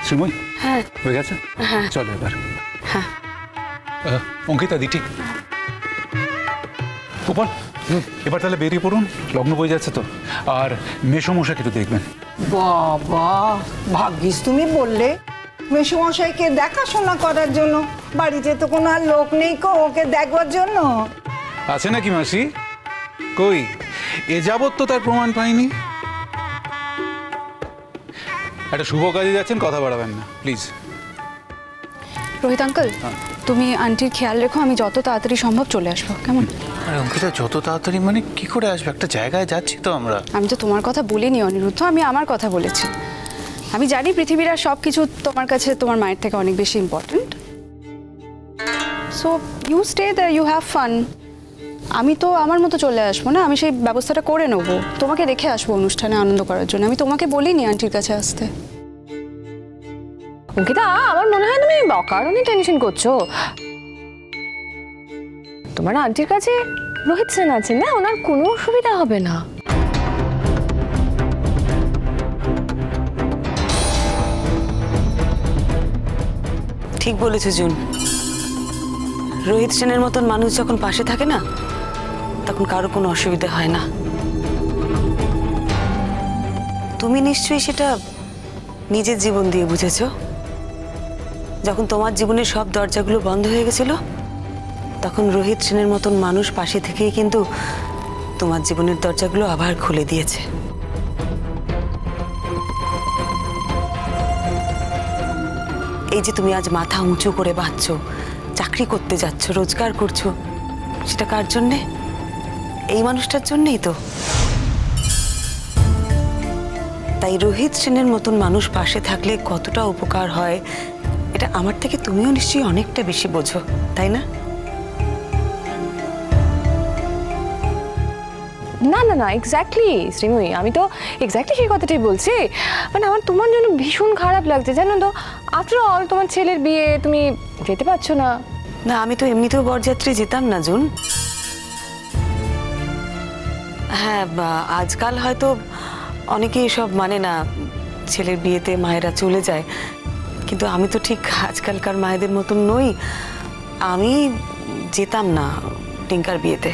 শ্রীময়ী, হ্যাঁ হয়ে গেছে? হ্যাঁ চলো এবার। হ্যাঁ অঙ্কিতা দিটি গোপাল, এবার তাহলে বেরিয়ে পড়ুন, লগ্ন বয়ে যাচ্ছে তো। আর মেসমশাইকে একটু দেখবেন। বাবা, ভাগ্যিস তুমি বললে। মেসমশাইকে দেখাশোনা করার জন্য বাড়িতে তো কোনো আর লোক নেই কো ওকে দেখবার জন্য। আছে নাকি মাসি? কই, এ যাবৎ তো তার প্রমাণ পাইনি। একটা শুভ কাজে যাচ্ছেন, কথা বাড়াবেন না প্লিজ। রোহিত আঙ্কেল, তুমি আন্টির খেয়াল রেখো, আমি যত তাড়াতাড়ি সম্ভব চলে আসবো, কেমন? আরে অঙ্কিতা, যত তাড়াতাড়ি মানে কি করে আসবে? একটা জায়গায় যাচ্ছি তো আমরা। আমি তো তোমার কথা বলিনি অনিরুদ্ধ, আমি আমার কথা বলেছি। আমি জানি পৃথিবীর আর সব কিছু তোমার কাছে তোমার মায়ের থেকে অনেক বেশি important. So you stay there, you have fun. আমি তো আমার মতো চলে আসবো না, আমি সেই ব্যবস্থাটা করে নেবো, তোমাকে রেখে আসবো অনুষ্ঠানে আনন্দ করার জন্য। আমি তোমাকে বলিনি আন্টির কাছে আসতে। অঙ্কিতা, আমার মনে হয় তুমি অকারণে টেনশন করছো। তোমার আন্টির কাছে রোহিত সেন আছে না, ওনার কোনো অসুবিধা হবে না। ঠিক বলেছো জুন। রোহিত সেনের মতন মানুষ যখন পাশে থাকে না, তখন কারো কোনো অসুবিধা হয় না। তুমি নিশ্চয়ই সেটা নিজের জীবন দিয়ে বুঝেছো। যখন তোমার জীবনের সব দরজাগুলো বন্ধ হয়ে গেছিল, তখন রোহিত সেনের মতন মানুষ পাশে থেকেই কিন্তু তোমার জীবনের দরজাগুলো আবার খুলে দিয়েছে। এই যে তুমি আজ মাথা উঁচু করে বাঁচছো, চাকরি করতে যাচ্ছ, রোজগার করছো, সেটা কার জন্যে? এই মানুষটার জন্যেই তো। তাই রোহিত সেনের মতন মানুষ পাশে থাকলে কতটা উপকার হয়, এটা আমার থেকে তুমিও নিশ্চয়ই অনেকটা বেশি বোঝো, তাই না? না না না, এক্স্যাক্টলি শ্রীময়ী, আমি তো এক্স্যাক্টলি সেই কথাটাই বলছি। মানে আমার তোমার জন্য ভীষণ খারাপ লাগছে, জানো তো। আফটার অল তোমার ছেলের বিয়ে, তুমি যেতে পারছো না। না, আমি তো এমনিতেও বরযাত্রী যেতাম না জুন। হ্যাঁ, আজকাল হয়তো অনেকেই সব মানে না, ছেলের বিয়েতে মায়েরা চলে যায়, কিন্তু আমি তো ঠিক আজকালকার মায়েদের মতন নই। আমি যেতাম না টিঙ্কার বিয়েতে।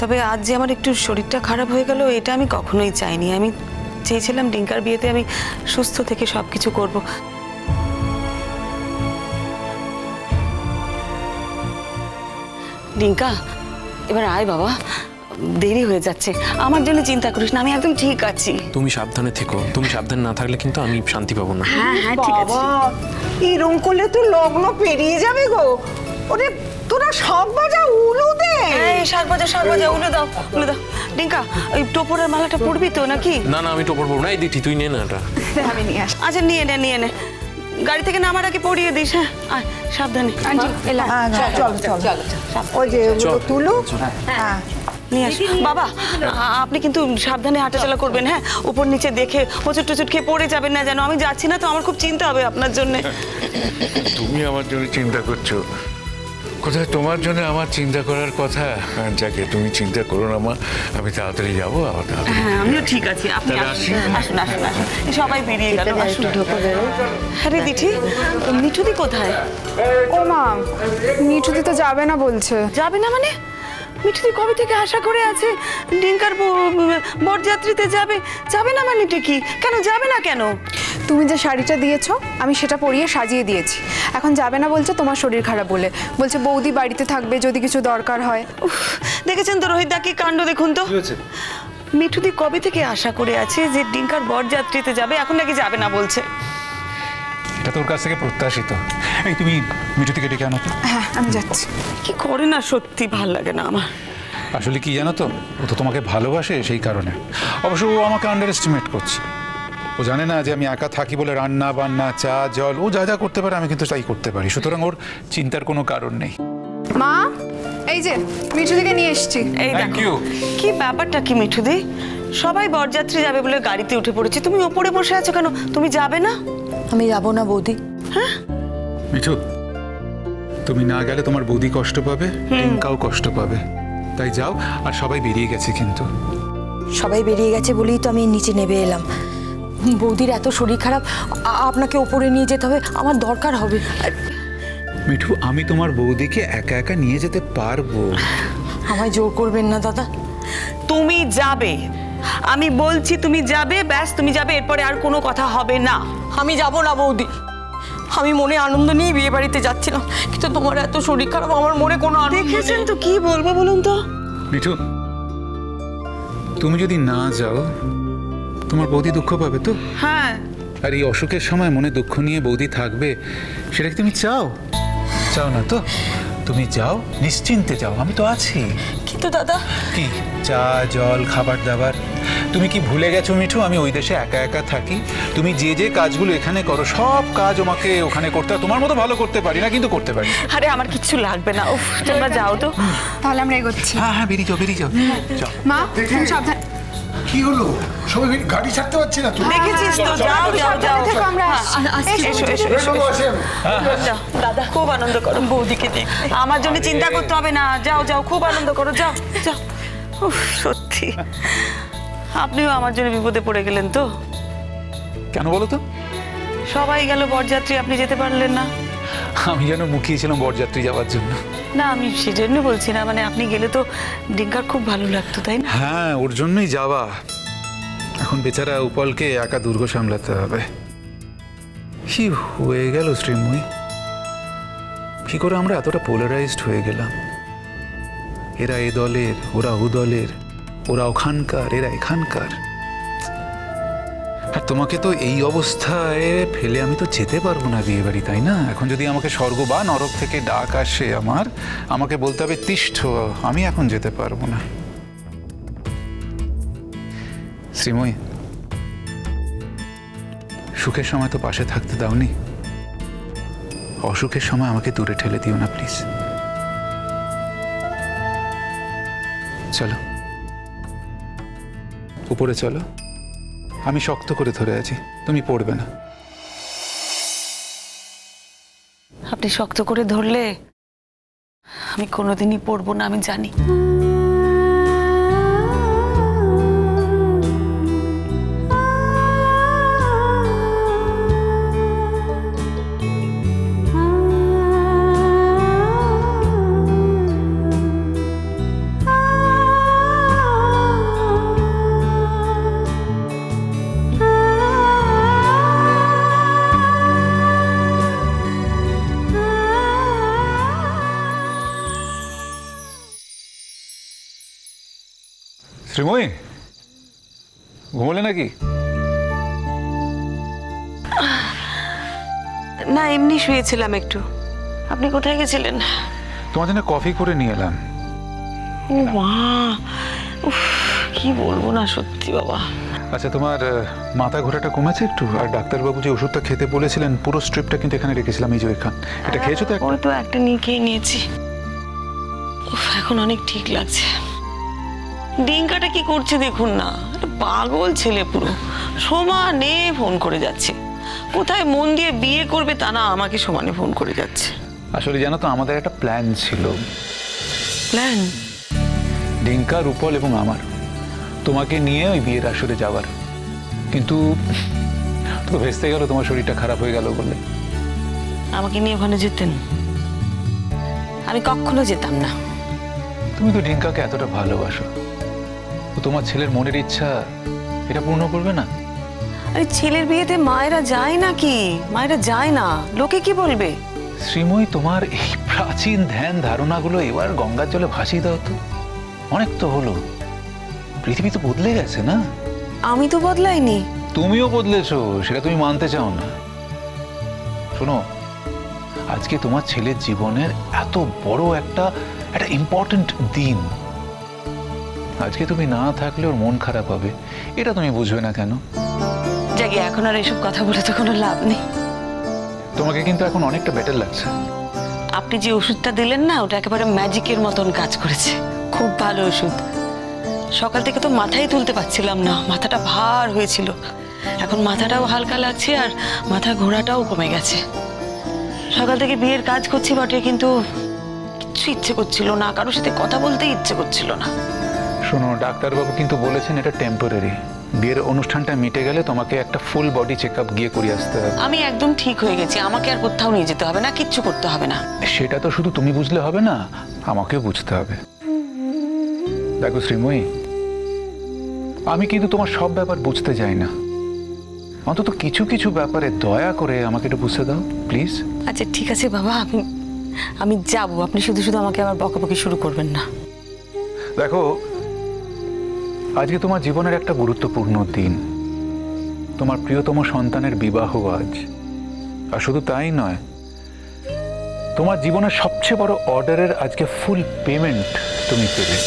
তবে আজ যে আমার একটু শরীরটা খারাপ হয়ে গেল, এটা আমি কখনোই চাইনি। আমি চেয়েছিলাম টিঙ্কার বিয়েতে আমি সুস্থ থেকে সব কিছু করবো। টিঙ্কা, এবার আয় বাবা, দেরি হয়ে যাচ্ছে। আমার জন্য চিন্তা করিস না, আমি একদম ঠিক আছি। তুমি সাবধানে থেকো, তুমি সাবধান না থাকলে কিন্তু আমি শান্তি পাবো না। হ্যাঁ হ্যাঁ ঠিক আছে। এরম করলে তো লগ্ন পেরিয়ে যাবে গো। ওরে তোরা শাক বাজা উলু দে। এই শাক বাজা উলু দাও, উলু দাও। টিঙ্কা, ওই টোপরের মালাটা পরবি তো নাকি? না না, আমি টোপর পরবো না। এই দিটি, তুই নে না এটা। আমি নিয়ে আসি। আচ্ছা নিয়ে নে। গাড়ি থেকে নামার আগে পরিয়ে দিস। হ্যাঁ, আয় সাবধানে। আন্টি এলাম। চলো ওই যে তুলু। হ্যাঁ নিয়ে আস বাবা। আপনি কিন্তু সাবধানে হাঁটাচলা করবেন, হ্যাঁ? উপর নিচে দেখে হোঁচট টোচট খেয়ে পড়ে যাবেন না যেন। আমি যাচ্ছি না তো, আমার খুব চিন্তা হবে আপনার জন্য। তুমি আমার জন্য চিন্তা করছো? কোথায় তোমার জন্য আমার চিন্তা করার কথা? যাকে তুমি চিন্তা করো না মা, আমি তাড়াতাড়ি যাবো। আবার তাড়াতাড়ি। হ্যাঁ, আমিও ঠিক আছি। আপনি আসুন। সবাই বেরিয়ে গেল। আরে দিঠি, মিঠুদি কোথায়? ও মা, মিঠুদি তো যাবে না বলছে। যাবে না মানে? মিঠুদি কবে থেকে আশা করে আছে টিঙ্কার বরযাত্রীতে যাবে না মানে কি? কেন যাবে না কেন? তুমি যে শাড়িটা দিয়েছো, আমি সেটা পরিয়ে সাজিয়ে দিয়েছি। এখন যাবে না বলছে তোমার শরীর খারাপ বলে। বলছে বৌদি বাড়িতে থাকবে যদি কিছু দরকার হয়। দেখেছেন তো রোহিত দা, কি কাণ্ড দেখুন তো। মিঠুদি কবে থেকে আশা করে আছে যে টিঙ্কার বরযাত্রীতে যাবে, এখন নাকি যাবে না বলছে। এটা তোর কাছ থেকে প্রত্যাশিত। এই তুমি মিঠুদিকে ডেকে আনো তো। হ্যাঁ, আমি যাচ্ছি। কি করে না, সত্যি ভাল লাগে না আমার। আসলে কি জানো তো, ও তো তোমাকে ভালোবাসে, সেই কারণে। অবশ্য ও আমাকে আন্ডার এস্টিমেট করছে। ও জানে না যে আমি একা থাকি বলে রান্না বান্না, চা জল, ও যা করতে পারে আমি কিন্তু তাই করতে পারি। সুতরাং ওর চিন্তার কোনো কারণ নেই। মা, এই যে মিঠুদিকে নিয়ে এসেছি। এই দেখো, কি ব্যাপারটা কি মিঠুদি? সবাই বরযাত্রী যাবে বলে গাড়িতে উঠে পড়েছে, তুমি ওপরে বসে আছো কেন? তুমি যাবে না? আমি যাবো না বৌদি। হ্যাঁ মিঠু, তুমি না গেলে তোমার বৌদি কষ্ট পাবে, টিঙ্কাও কষ্ট পাবে। তাই যাও। আর সবাই বেরিয়ে গেছে কিন্তু। সবাই বেরিয়ে গেছে বলেই তো আমি নিচে নেমে এলাম। বৌদির এত শরীর খারাপ, আপনাকে ওপরে নিয়ে যেতে হবে, আমার দরকার হবে। মিঠু, আমি তোমার বৌদিকে একা একা নিয়ে যেতে পারবো। আমায় জোর করবেন না দাদা। তুমি যাবে, আমি বলছি তুমি যাবে, ব্যাস তুমি যাবে, এরপরে আর কোনো কথা হবে না। আমি যাব না বৌদি, আমি মনে আনন্দ নিয়ে বিয়ে বাড়িতে যাচ্ছিলাম, কিন্তু তোমার এত শরীর খারাপ, আমার মনে কোনো আনন্দ দেখেছেন নেই। তো কি বলবো বলুন তো। মিঠু, তুমি যদি না যাও তোমার বৌদি দুঃখ পাবে তো। হ্যাঁ, আর এই অসুখের সময় মনে দুঃখ নিয়ে বৌদি থাকবে, সেটা কি তুমি চাও? চাও না তো। তুমি যাও, নিশ্চিন্তে যাও, আমি তো আছি। কিন্তু দাদা, কি চা জল খাবার দাবার তুমি কি ভুলে গেছো মিঠু? আমি ওই দেশে একা একা থাকি। তুমি যে যে কাজগুলো এখানে করো সব কাজ আমাকে ওখানে করতে হয়। তোমার মতো ভালো করতে পারি না, কিন্তু করতে পারি। আরে আমার কিচ্ছু লাগবে না, উফ তোমরা যাও তো। তাহলে আমরা এগোচ্ছি। হ্যাঁ হ্যাঁ, বেরিয়ে যাও বেরিয়ে যাও। যাও। মা, তুমি সাবধান। কি হলো? সবাই গাড়ি ছাড়তে পারছি না তো। দেখেছিস তো, যাও যাও যাও। দেখো আমরা আসছি। এসো এসো এসো যাও, দাদা খুব আনন্দ করো বৌদিকে দেখে। আমার জন্য চিন্তা করতে হবে না, যাও যাও, খুব আনন্দ করো, যাও যাও। উফ, সত্যি আপনিও আমার জন্য বিপদে পড়ে গেলেন তো। কেন বলো তো? সবাই গেল বরযাত্রী, আপনি যেতে পারলেন না। আমি যেন মুখিয়েছিলাম বরযাত্রী যাওয়ার জন্য। না আমি সেজন্য বলছি না, মানে আপনি গেলে তো ডিঙ্কার খুব ভালো লাগতো, তাই না? হ্যাঁ, ওর জন্যই যাওয়া। এখন বেচারা উপলকে একা দুর্গ সামলাতে হবে। কি হয়ে গেল শ্রীময়ী? কি করে আমরা এতটা পোলারাইজড হয়ে গেলাম? এরা এ দলের, ওরা ও দলের, ওরা ওখানকার, এরা এখানকার। আর তোমাকে তো এই অবস্থায় ফেলে আমি তো যেতে পারবো না বিয়ে বাড়ি, তাই না? এখন যদি আমাকে স্বর্গ বা নরক থেকে ডাক আসে আমাকে বলতে হবে তিষ্ঠ, আমি এখন যেতে পারবো না। শ্রীময়ী, সুখের সময় তো পাশে থাকতে দাওনি, অসুখের সময় আমাকে দূরে ঠেলে দিও না প্লিজ। চলো উপরে চলো, আমি শক্ত করে ধরে আছি, তুমি পড়বে না। আপনি শক্ত করে ধরলে আমি কোনোদিনই পড়বো না, আমি জানি। শ্রীময়ী, ঘুমোলে নাকি? না এমনি শুয়েছিলাম একটু। আপনি কোথায় গেছিলেন? তোমার জন্য কফি করে নিয়ে এলাম। ও মা, উফ কি বলবো না, সত্যি বাবা। আচ্ছা, তোমার মাথা ঘোরাটা কমেছে একটু? আর ডাক্তারবাবু যে ওষুধটা খেতে বলেছিলেন পুরো স্ট্রিপটা কিন্তু এখানে রেখেছিলাম, এই যে এখান, এটা খেয়েছো তো? ওই তো একটা নিয়ে খেয়ে নিয়েছি। উফ, এখন অনেক ঠিক লাগছে। ডিঙ্কাটা কি করছে দেখুন না, পাগল ছেলে পুরো, সমানে ফোন করে যাচ্ছে। কোথায় মন দিয়ে বিয়ে করবে তা না, আমাকে সমানে ফোন করে যাচ্ছে। আসলে জানো তো, আমাদের একটা প্ল্যান ছিল। প্ল্যান? ডিঙ্কা, রূপল এবং আমার তোমাকে নিয়ে ওই বিয়ের আসরে যাওয়ার, কিন্তু তো ভেস্তে গেল তোমার শরীরটা খারাপ হয়ে গেল বলে। আমাকে নিয়ে ওখানে যেতেন? আমি কখনো যেতাম না। তুমি তো ডিঙ্কাকে এতটা ভালোবাসো, তোমার ছেলের মনের ইচ্ছা এটা পূর্ণ করবে না? আরে ছেলের বিয়েতে মায়েরা যায় নাকি? মায়েরা যায় না, লোকে কি বলবে? শ্রীময়ী, তোমার এই প্রাচীন ধ্যান ধারণাগুলো এবার গঙ্গার জলে ভাসিয়ে দাও তো। অনেক তো হলো, পৃথিবী তো বদলে গেছে না? আমি তো বদলাইনি। তুমিও বদলেছো, সেটা তুমি মানতে চাও না। শোনো, আজকে তোমার ছেলের জীবনের এত বড় একটা ইম্পর্টেন্ট দিন, আজকে তুমি না থাকলে ওর মন খারাপ হবে, এটা তুমি বুঝবে না কেন? জাগে এখন আর এসব কথা বলে তো কোনো লাভ নেই। তোমাকে কিন্তু এখন অনেকটা বেটার লাগছে। আপনি যে ওষুধটা দিলেন না, ওটা একেবারে ম্যাজিকের মতন কাজ করেছে। খুব ভালো ওষুধ। সকাল থেকে তো মাথাই তুলতে পারছিলাম না, মাথাটা ভার হয়েছিল। এখন মাথাটাও হালকা লাগছে আর মাথা ঘোরাটাও কমে গেছে। সকাল থেকে বিয়ের কাজ করছি বটে, কিন্তু কিচ্ছু ইচ্ছে করছিল না, কারোর সাথে কথা বলতে ইচ্ছে করছিল না। শোনো, ডাক্তারবাবু কিন্তু বলেছেন এটা টেম্পোরারি, বিয়ের অনুষ্ঠানটা মিটে গেলে তোমাকে একটা ফুল বডি চেক আপ গিয়ে করিয়ে আসতে হবে। আমি একদম ঠিক হয়ে গেছি, আমাকে আর কোথাও নিয়ে যেতে হবে না, কিচ্ছু করতে হবে না। সেটা তো শুধু তুমি বুঝলে হবে না, আমাকেও বুঝতে হবে। দেখো শ্রীময়ী, আমি কিন্তু তোমার সব ব্যাপার বুঝতে চাই না, অন্তত কিছু কিছু ব্যাপারে দয়া করে আমাকে একটু বুঝতে দাও প্লিজ। আচ্ছা ঠিক আছে বাবা, আমি যাব, আপনি শুধু শুধু আমাকে আবার বকাবকি শুরু করবেন না। দেখো, আজকে তোমার জীবনের একটা গুরুত্বপূর্ণ দিন, তোমার প্রিয়তম সন্তানের বিবাহ আজ। আর শুধু তাই নয়, তোমার জীবনের সবচেয়ে বড় অর্ডারের আজকে ফুল পেমেন্ট তুমি পেলে।